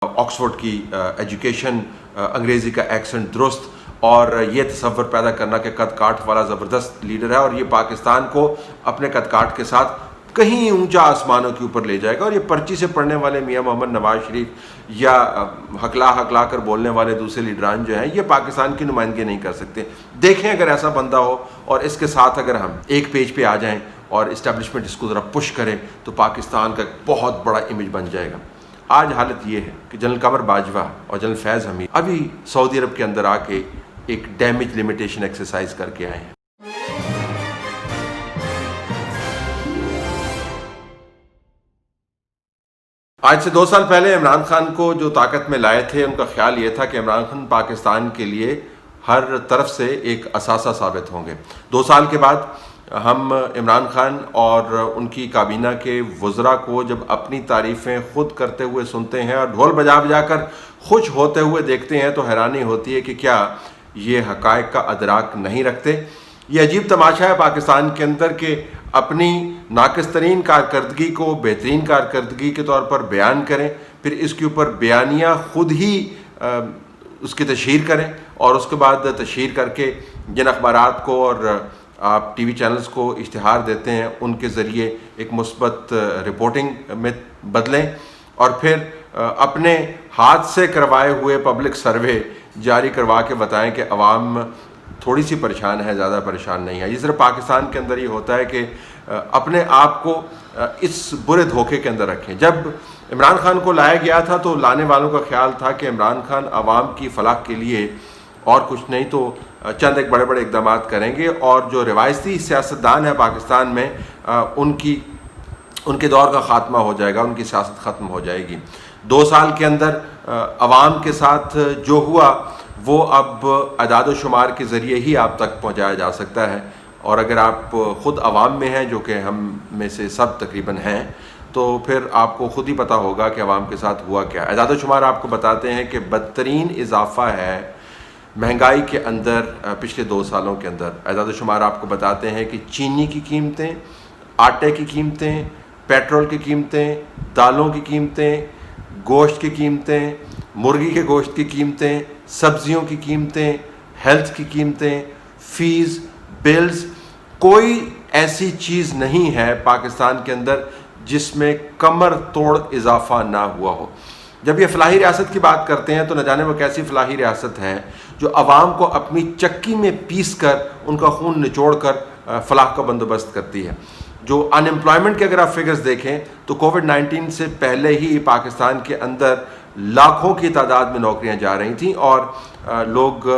Oxford کی education, انگریزی کا ایکسنٹ درست، اور یہ تصور پیدا کرنا کہ قد کاٹ والا زبردست لیڈر ہے اور یہ پاکستان کو اپنے قد کاٹ کے ساتھ کہیں اونچا آسمانوں کے اوپر لے جائے گا. اور یہ پرچی سے پڑھنے والے میاں محمد نواز شریف یا ہکلا کر بولنے والے دوسرے لیڈران جو ہیں یہ پاکستان کی نمائندگی نہیں کر سکتے. دیکھیں اگر ایسا بندہ ہو اور اس کے ساتھ اگر ہم ایک پیج پہ آ جائیں اور اسٹیبلشمنٹ اس کو ذرا پش کرے تو پاکستان کا بہت بڑا امیج بن جائے گا. آج حالت یہ ہے کہ جنرل قمر باجوہ اور جنرل فیض حمید ابھی سعودی عرب کے اندر آ کے ایک ڈیمیج لمیٹیشن ایکسرسائز کر کے آئے ہیں. آج سے 2 سال پہلے عمران خان کو جو طاقت میں لائے تھے ان کا خیال یہ تھا کہ عمران خان پاکستان کے لیے ہر طرف سے ایک اثاثہ ثابت ہوں گے. 2 سال کے بعد ہم عمران خان اور ان کی کابینہ کے وزراء کو جب اپنی تعریفیں خود کرتے ہوئے سنتے ہیں اور ڈھول بجا کر خوش ہوتے ہوئے دیکھتے ہیں تو حیرانی ہوتی ہے کہ کیا یہ حقائق کا ادراک نہیں رکھتے. یہ عجیب تماشا ہے پاکستان کے اندر کہ اپنی ناقص ترین کارکردگی کو بہترین کارکردگی کے طور پر بیان کریں، پھر اس کے اوپر بیانیہ خود ہی اس کی تشہیر کریں اور اس کے بعد تشہیر کر کے جن اخبارات کو اور آپ ٹی وی چینلز کو اشتہار دیتے ہیں ان کے ذریعے ایک مثبت رپورٹنگ میں بدلیں اور پھر اپنے ہاتھ سے کروائے ہوئے پبلک سروے جاری کروا کے بتائیں کہ عوام تھوڑی سی پریشان ہے، زیادہ پریشان نہیں ہے. یہ صرف پاکستان کے اندر یہ ہوتا ہے کہ اپنے آپ کو اس برے دھوکے کے اندر رکھیں. جب عمران خان کو لایا گیا تھا تو لانے والوں کا خیال تھا کہ عمران خان عوام کی فلاح کے لیے اور کچھ نہیں تو چند ایک بڑے بڑے اقدامات کریں گے اور جو روایتی سیاستدان ہیں پاکستان میں ان کے دور کا خاتمہ ہو جائے گا، ان کی سیاست ختم ہو جائے گی. 2 سال کے اندر عوام کے ساتھ جو ہوا وہ اب اعداد و شمار کے ذریعے ہی آپ تک پہنچایا جا سکتا ہے. اور اگر آپ خود عوام میں ہیں، جو کہ ہم میں سے سب تقریباً ہیں، تو پھر آپ کو خود ہی پتہ ہوگا کہ عوام کے ساتھ ہوا کیا. اعداد و شمار آپ کو بتاتے ہیں کہ بدترین اضافہ ہے مہنگائی کے اندر پچھلے 2 سالوں کے اندر. اعداد و شمار آپ کو بتاتے ہیں کہ چینی کی قیمتیں، آٹے کی قیمتیں، پیٹرول کی قیمتیں، دالوں کی قیمتیں، گوشت کی قیمتیں، مرغی کے گوشت کی قیمتیں، سبزیوں کی قیمتیں، ہیلتھ کی قیمتیں، فیس، بلز، کوئی ایسی چیز نہیں ہے پاکستان کے اندر جس میں کمر توڑ اضافہ نہ ہوا ہو. جب یہ فلاحی ریاست کی بات کرتے ہیں تو نہ جانے وہ کیسی فلاحی ریاست ہے جو عوام کو اپنی چکی میں پیس کر ان کا خون نچوڑ کر فلاح کا بندوبست کرتی ہے. جو ان امپلائمنٹ کے اگر آپ فگرز دیکھیں تو کووڈ-19 سے پہلے ہی پاکستان کے اندر لاکھوں کی تعداد میں نوکریاں جا رہی تھیں اور لوگ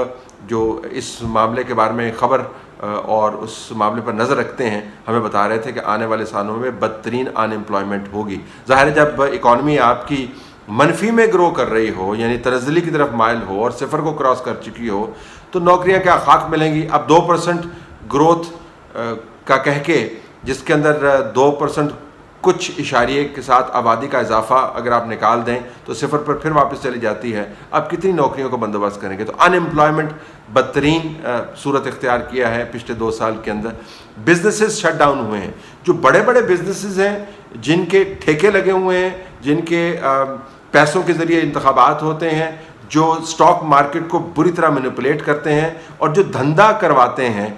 جو اس معاملے کے بارے میں خبر اور اس معاملے پر نظر رکھتے ہیں ہمیں بتا رہے تھے کہ آنے والے سالوں میں بدترین ان امپلائمنٹ ہوگی. ظاہر ہے جب اکانومی آپ کی منفی میں گرو کر رہی ہو، یعنی تنزلی کی طرف مائل ہو اور صفر کو کراس کر چکی ہو تو نوکریاں کیا خاک ملیں گی. اب 2% گروتھ کا کہہ کے جس کے اندر 2% کچھ اشاریے کے ساتھ آبادی کا اضافہ اگر آپ نکال دیں تو صفر پر پھر واپس چلی جاتی ہے. اب کتنی نوکریوں کا بندوبست کریں گے؟ تو ان امپلائمنٹ بدترین صورت اختیار کیا ہے پچھلے 2 سال کے اندر. بزنسز شٹ ڈاؤن ہوئے ہیں. جو بڑے بڑے بزنسز ہیں جن کے ٹھیکے لگے ہوئے ہیں، جن کے پیسوں کے ذریعے انتخابات ہوتے ہیں، جو سٹاک مارکیٹ کو بری طرح مینیپولیٹ کرتے ہیں اور جو دھندا کرواتے ہیں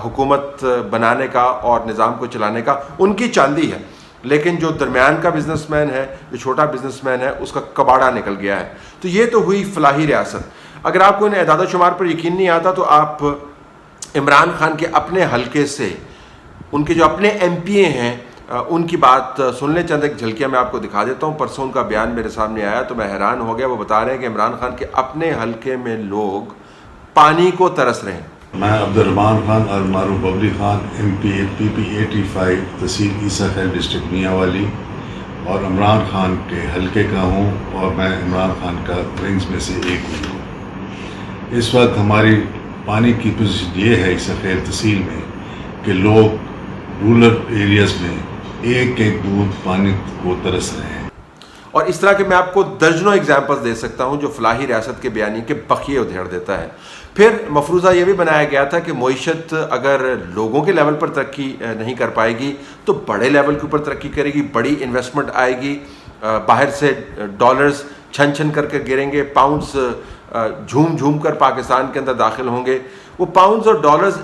حکومت بنانے کا اور نظام کو چلانے کا، ان کی چاندی ہے. لیکن جو درمیان کا بزنس مین ہے، جو چھوٹا بزنس مین ہے، اس کا کباڑا نکل گیا ہے. تو یہ تو ہوئی فلاحی ریاست. اگر آپ کو ان اعداد و شمار پر یقین نہیں آتا تو آپ عمران خان کے اپنے حلقے سے ان کے جو اپنے ایم پی اے ہیں ان کی بات سن لیں. چند ایک جھلکیاں میں آپ کو دکھا دیتا ہوں. پرسوں ان کا بیان میرے سامنے آیا تو میں حیران ہو گیا. وہ بتا رہے ہیں کہ عمران خان کے اپنے حلقے میں لوگ پانی کو ترس رہے ہیں. میں عبدالرحمان خان اور معروف ببلی خان ایم پی اے پی پی 85 تحصیل عیسیٰ خیل ڈسٹرکٹ میاں والی اور عمران خان کے حلقے کا ہوں اور میں عمران خان کا ونگز میں سے ایک ہوں. اس وقت ہماری پانی کی پوزیشن یہ ہے عیسیٰ خیل تحصیل میں کہ لوگ رورل ایریاز میں ایک بوند پانی کو ترس رہے ہیں. اور اس طرح کے میں آپ کو درجنوں ایگزامپلز دے سکتا ہوں جو فلاحی ریاست کے بیانی کے بخیے ادھیڑ دیتا ہے. پھر مفروضہ یہ بھی بنایا گیا تھا کہ معیشت اگر لوگوں کے لیول پر ترقی نہیں کر پائے گی تو بڑے لیول کے اوپر ترقی کرے گی، بڑی انویسٹمنٹ آئے گی، باہر سے ڈالرز چھن چھن کر کے گریں گے، پاؤنڈز جھوم جھوم کر پاکستان کے اندر داخل ہوں گے. وہ پاؤنڈز اور ڈالرز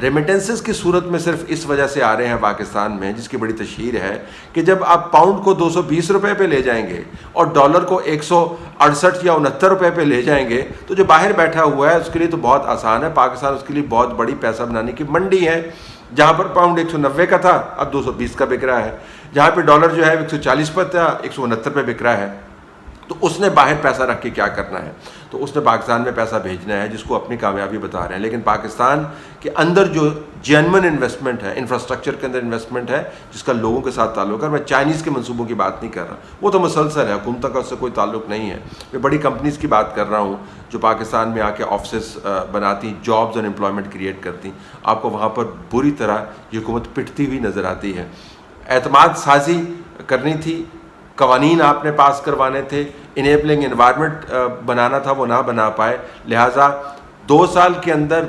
ریمیٹنسز کی صورت میں صرف اس وجہ سے آ رہے ہیں پاکستان میں، جس کی بڑی تشہیر ہے کہ جب آپ پاؤنڈ کو 220 روپے پہ لے جائیں گے اور ڈالر کو 168 یا 69 روپے پہ لے جائیں گے، تو جو باہر بیٹھا ہوا ہے اس کے لیے تو بہت آسان ہے. پاکستان اس کے لیے بہت بڑی پیسہ بنانے کی منڈی ہے. جہاں پر پاؤنڈ 190 کا تھا اب 220 کا بک رہا ہے، جہاں پہ ڈالر جو ہے 140 پر تھا 169 پہ بک رہا ہے. تو اس نے باہر پیسہ رکھ کے کیا کرنا ہے؟ تو اس نے پاکستان میں پیسہ بھیجنا ہے، جس کو اپنی کامیابی بتا رہے ہیں. لیکن پاکستان کے اندر جو جینون انویسٹمنٹ ہے، انفراسٹرکچر کے اندر انویسٹمنٹ ہے جس کا لوگوں کے ساتھ تعلق ہے. میں چائنیز کے منصوبوں کی بات نہیں کر رہا، وہ تو مسلسل ہے، حکومت کا اس سے کوئی تعلق نہیں ہے. میں بڑی کمپنیز کی بات کر رہا ہوں جو پاکستان میں آ کے آفسز بناتی، جابز اور امپلائمنٹ کریٹ کرتی. آپ کو وہاں پر بری طرح یہ حکومت پٹتی ہوئی نظر آتی ہے. اعتماد سازی کرنی تھی، قوانین آپ نے پاس کروانے تھے، انیبلنگ انوائرمنٹ بنانا تھا، وہ نہ بنا پائے. لہٰذا 2 سال کے اندر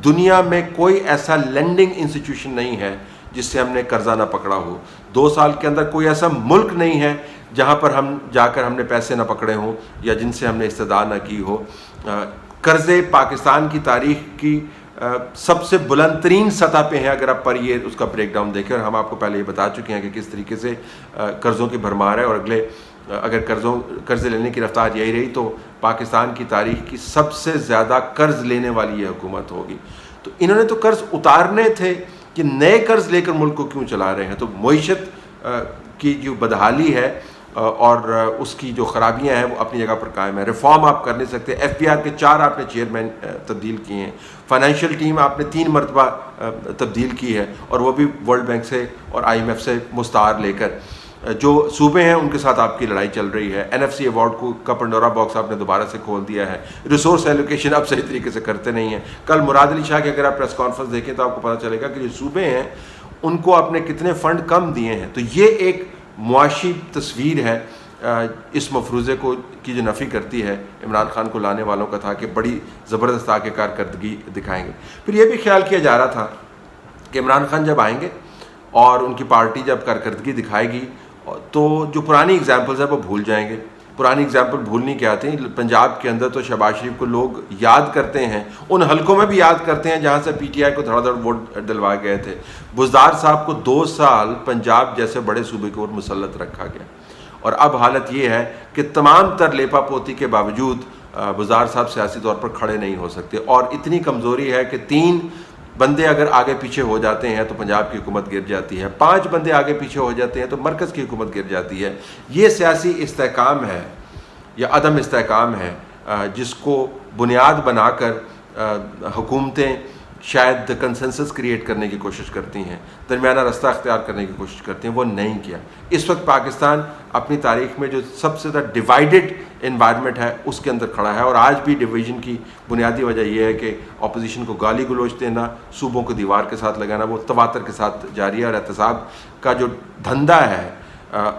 دنیا میں کوئی ایسا لینڈنگ انسٹیٹیوشن نہیں ہے جس سے ہم نے قرضہ نہ پکڑا ہو. 2 سال کے اندر کوئی ایسا ملک نہیں ہے جہاں پر ہم جا کر ہم نے پیسے نہ پکڑے ہوں یا جن سے ہم نے استدعا نہ کی ہو. قرضے پاکستان کی تاریخ کی سب سے بلند ترین سطح پہ ہیں اگر آپ پر یہ اس کا بریک ڈاؤن دیکھیں. اور ہم آپ کو پہلے یہ بتا چکے ہیں کہ کس طریقے سے قرضوں کی بھرمار ہے. اور اگر قرضے لینے کی رفتار یہی رہی تو پاکستان کی تاریخ کی سب سے زیادہ قرض لینے والی یہ حکومت ہوگی. تو انہوں نے تو قرض اتارنے تھے کہ نئے قرض لے کر ملک کو کیوں چلا رہے ہیں؟ تو معیشت کی جو بدحالی ہے اور اس کی جو خرابیاں ہیں وہ اپنی جگہ پر قائم ہے. ریفارم آپ کر نہیں سکتے. ایف بی آر کے 4 آپ نے چیئرمین تبدیل کیے ہیں. فائنینشیل ٹیم آپ نے 3 مرتبہ تبدیل کی ہے، اور وہ بھی ورلڈ بینک سے اور آئی ایم ایف سے مستعار لے کر. جو صوبے ہیں ان کے ساتھ آپ کی لڑائی چل رہی ہے. این ایف سی ایوارڈ کا پنڈورا باکس آپ نے دوبارہ سے کھول دیا ہے. ریسورس ایلوکیشن آپ صحیح طریقے سے کرتے نہیں ہیں. کل مراد علی شاہ کی اگر آپ پریس کانفرنس دیکھیں تو آپ کو پتہ چلے گا کہ جو صوبے ہیں ان کو آپ نے کتنے فنڈ کم دیے ہیں. تو یہ ایک معاشی تصویر ہے اس مفروضے کو کی جو نفی کرتی ہے عمران خان کو لانے والوں کا تھا کہ بڑی زبردست آ کے کارکردگی دکھائیں گے. پھر یہ بھی خیال کیا جا رہا تھا کہ عمران خان جب آئیں گے اور ان کی پارٹی جب کارکردگی دکھائے گی تو جو پرانی اگزامپلز ہیں وہ بھول جائیں گے. پرانی اگزامپل بھولنی کیا تھی؟ پنجاب کے اندر تو شہباز شریف کو لوگ یاد کرتے ہیں، ان حلقوں میں بھی یاد کرتے ہیں جہاں سے پی ٹی آئی کو دھڑا دھڑ ووٹ ڈلوائے گئے تھے. بزدار صاحب کو 2 سال پنجاب جیسے بڑے صوبے کے اوپر مسلط رکھا گیا، اور اب حالت یہ ہے کہ تمام تر لیپا پوتی کے باوجود بزدار صاحب سیاسی طور پر کھڑے نہیں ہو سکتے. اور اتنی کمزوری ہے کہ 3 بندے اگر آگے پیچھے ہو جاتے ہیں تو پنجاب کی حکومت گر جاتی ہے، 5 بندے آگے پیچھے ہو جاتے ہیں تو مرکز کی حکومت گر جاتی ہے. یہ سیاسی استحکام ہے یا عدم استحکام ہے جس کو بنیاد بنا کر حکومتیں شاید کنسنسس کریٹ کرنے کی کوشش کرتی ہیں، درمیانہ رستہ اختیار کرنے کی کوشش کرتی ہیں. وہ نہیں کیا. اس وقت پاکستان اپنی تاریخ میں جو سب سے زیادہ ڈیوائیڈڈ انوائرمنٹ ہے اس کے اندر کھڑا ہے، اور آج بھی ڈویژن کی بنیادی وجہ یہ ہے کہ اپوزیشن کو گالی گلوچ دینا، صوبوں کو دیوار کے ساتھ لگانا وہ تواتر کے ساتھ جاری ہے. اور احتساب کا جو دھندا ہے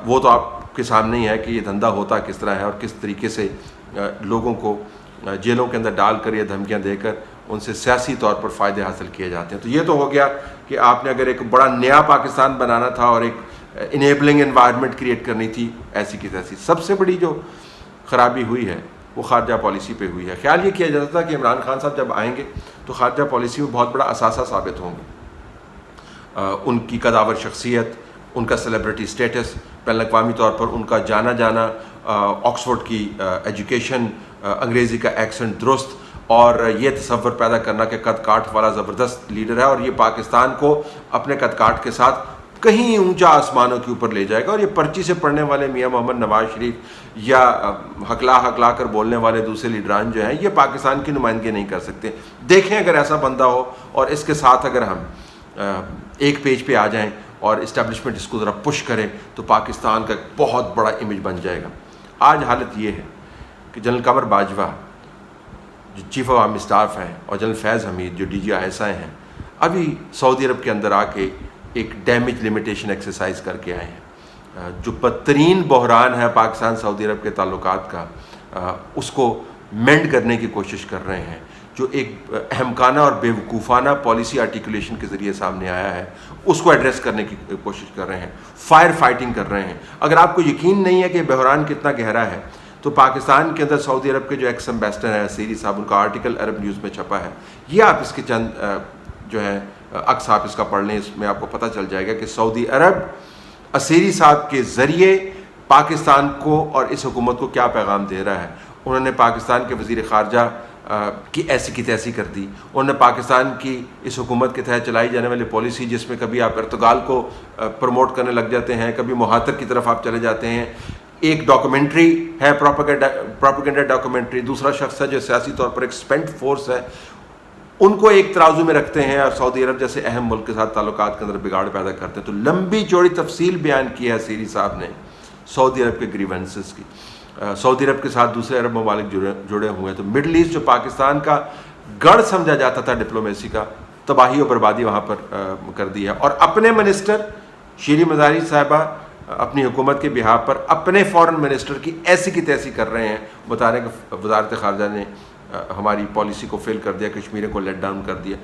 وہ تو آپ کے سامنے ہی ہے کہ یہ دھندا ہوتا کس طرح ہے اور کس طریقے سے لوگوں کو جیلوں کے اندر ڈال کر یا دھمکیاں دے کر ان سے سیاسی طور پر فائدے حاصل کیے جاتے ہیں. تو یہ تو ہو گیا کہ آپ نے اگر ایک بڑا نیا پاکستان بنانا تھا اور ایک انیبلنگ انوائرمنٹ کریٹ کرنی تھی ایسی کی تیسی. سب سے بڑی جو خرابی ہوئی ہے وہ خارجہ پالیسی پہ ہوئی ہے. خیال یہ کیا جاتا تھا کہ عمران خان صاحب جب آئیں گے تو خارجہ پالیسی میں بہت بڑا اثاثہ ثابت ہوں گے. ان کی قداور شخصیت، ان کا سیلیبریٹی سٹیٹس، بین الاقوامی طور پر ان کا جانا جانا، آکسفورڈ کی ایجوکیشن، انگریزی کا ایکسنٹ درست، اور یہ تصور پیدا کرنا کہ قد کاٹ والا زبردست لیڈر ہے اور یہ پاکستان کو اپنے قد کاٹ کے ساتھ کہیں اونچا آسمانوں کے اوپر لے جائے گا. اور یہ پرچی سے پڑھنے والے میاں محمد نواز شریف یا ہکلا کر بولنے والے دوسرے لیڈران جو ہیں یہ پاکستان کی نمائندگی نہیں کر سکتے. دیکھیں اگر ایسا بندہ ہو اور اس کے ساتھ اگر ہم ایک پیج پہ آ جائیں اور اسٹیبلشمنٹ اس کو ذرا پش کرے تو پاکستان کا ایک بہت بڑا امیج بن جائے گا. آج حالت یہ ہے کہ جنرل قمر باجوہ جو چیف آف آرمی اسٹاف ہیں اور جنرل فیض حمید جو D G I S I ہیں ابھی سعودی عرب کے اندر آ کے ایک ڈیمیج لمیٹیشن ایکسرسائز کر کے آئے ہیں. جو بدترین بحران ہے پاکستان سعودی عرب کے تعلقات کا اس کو مینڈ کرنے کی کوشش کر رہے ہیں. جو ایک احمقانہ اور بے وقوفانہ پالیسی آرٹیکولیشن کے ذریعے سامنے آیا ہے اس کو ایڈریس کرنے کی کوشش کر رہے ہیں. فائر فائٹنگ کر رہے ہیں. اگر آپ کو یقین نہیں ہے کہ بحران کتنا گہرا ہے تو پاکستان کے اندر سعودی عرب کے جو ایکس ایمبیسڈر ہیں عسیری صاحب، ان کا آرٹیکل عرب نیوز میں چھپا ہے. یہ آپ اس کے چند جو ہے عکس آپ اس کا پڑھ لیں، اس میں آپ کو پتہ چل جائے گا کہ سعودی عرب عسیری صاحب کے ذریعے پاکستان کو اور اس حکومت کو کیا پیغام دے رہا ہے. انہوں نے پاکستان کے وزیر خارجہ کی ایسی کی تیسی کر دی. انہوں نے پاکستان کی اس حکومت کے تحت چلائی جانے والی پالیسی، جس میں کبھی آپ ارتگال کو پروموٹ کرنے لگ جاتے ہیں، کبھی مہاتر کی طرف آپ چلے جاتے ہیں. ایک ڈاکومنٹری ہے پروپیگنڈا ڈاکومنٹری، دوسرا شخص ہے جو سیاسی طور پر ایک اسپینٹ فورس ہے، ان کو ایک ترازو میں رکھتے ہیں اور سعودی عرب جیسے اہم ملک کے ساتھ تعلقات کے اندر بگاڑ پیدا کرتے ہیں. تو لمبی چوڑی تفصیل بیان کی ہے عسیری صاحب نے سعودی عرب کے گریونسز کی. سعودی عرب کے ساتھ دوسرے عرب ممالک جڑے ہوئے ہیں. تو مڈل ایسٹ جو پاکستان کا گڑھ سمجھا جاتا تھا ڈپلومیسی کا، تباہی و بربادی وہاں پر کر دی ہے. اور اپنے منسٹر شیریں مزاری صاحبہ اپنی حکومت کے بہاف پر اپنے فورن منسٹر کی ایسی کی تیسی کر رہے ہیں، بتا رہے ہیں کہ وزارت خارجہ نے ہماری پالیسی کو فیل کر دیا، کشمیر کو لیٹ ڈاؤن کر دیا.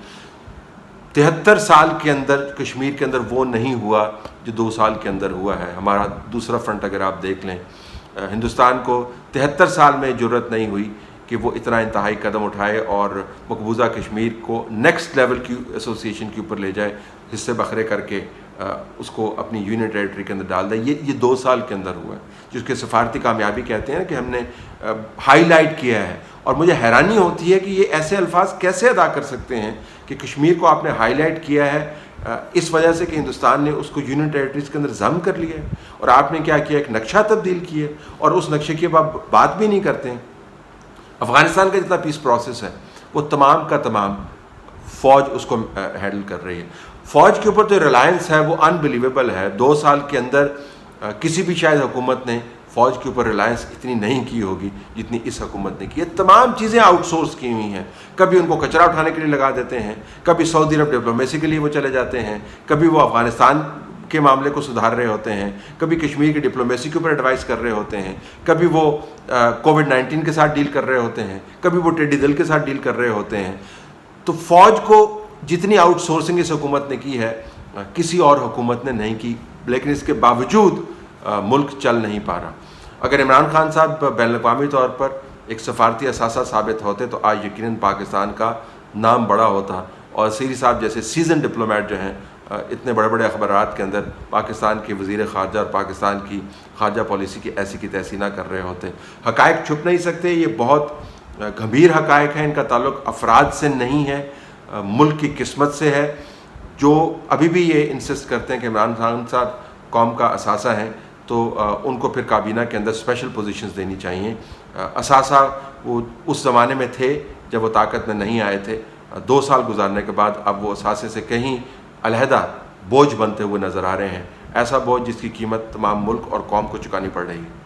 73 سال کے اندر کشمیر کے اندر وہ نہیں ہوا جو 2 سال کے اندر ہوا ہے. ہمارا دوسرا فرنٹ اگر آپ دیکھ لیں، ہندوستان کو 73 سال میں جرت نہیں ہوئی کہ وہ اتنا انتہائی قدم اٹھائے اور مقبوضہ کشمیر کو نیکسٹ لیول کی ایسوسیشن کے اوپر لے جائے، حصے بکھرے کر کے اس کو اپنی یونین ٹیریٹری کے اندر ڈال دے. یہ 2 سال کے اندر ہوا ہے، جس کے سفارتی کامیابی کہتے ہیں کہ ہم نے ہائی لائٹ کیا ہے. اور مجھے حیرانی ہوتی ہے کہ یہ ایسے الفاظ کیسے ادا کر سکتے ہیں کہ کشمیر کو آپ نے ہائی لائٹ کیا ہے اس وجہ سے کہ ہندوستان نے اس کو یونین ٹیریٹریز کے اندر ضم کر لیا ہے، اور آپ نے کیا کیا، ایک نقشہ تبدیل کیا اور اس نقشے کی بات بھی نہیں کرتے ہیں. افغانستان کا جتنا پیس پروسیس ہے وہ تمام کا تمام فوج اس کو ہینڈل کر رہی ہے. فوج کے اوپر جو ریلائنس ہے وہ انبلیویبل ہے. 2 سال کے اندر کسی بھی شاید حکومت نے فوج کے اوپر ریلائنس اتنی نہیں کی ہوگی جتنی اس حکومت نے کی ہے. تمام چیزیں آؤٹ سورس کی ہوئی ہیں. کبھی ان کو کچرا اٹھانے کے لیے لگا دیتے ہیں، کبھی سعودی عرب ڈپلومیسی کے لیے وہ چلے جاتے ہیں، کبھی وہ افغانستان کے معاملے کو سدھار رہے ہوتے ہیں، کبھی کشمیر کی ڈپلومیسی کے اوپر ایڈوائز کر رہے ہوتے ہیں، کبھی وہ کووڈ-19 کے ساتھ ڈیل کر رہے ہوتے ہیں، کبھی وہ ٹیڈی دل کے ساتھ ڈیل کر رہے ہوتے ہیں. تو فوج کو جتنی آؤٹ سورسنگ اس حکومت نے کی ہے کسی اور حکومت نے نہیں کی، لیکن اس کے باوجود ملک چل نہیں پا رہا. اگر عمران خان صاحب بین الاقوامی طور پر ایک سفارتی اثاثہ ثابت ہوتے تو آج یقیناً پاکستان کا نام بڑا ہوتا، اور عسیری صاحب جیسے سیزن ڈپلومیٹ جو ہیں اتنے بڑے بڑے اخبارات کے اندر پاکستان کے وزیر خارجہ اور پاکستان کی خارجہ پالیسی کی ایسی کی تیسی نہ کر رہے ہوتے. حقائق چھپ نہیں سکتے، یہ بہت گھمیر حقائق ہیں. ان کا تعلق افراد سے نہیں ہے، ملک کی قسمت سے ہے، جو ابھی بھی یہ انسسٹ کرتے ہیں کہ عمران خان صاحب قوم کا اثاثہ ہیں، تو ان کو پھر کابینہ کے اندر اسپیشل پوزیشنز دینی چاہیے. اثاثہ وہ اس زمانے میں تھے جب وہ طاقت میں نہیں آئے تھے. 2 سال گزارنے کے بعد اب وہ اثاثے سے کہیں علیحدہ بوجھ بنتے ہوئے نظر آ رہے ہیں، ایسا بوجھ جس کی قیمت تمام ملک اور قوم کو چکانی پڑ رہی ہے.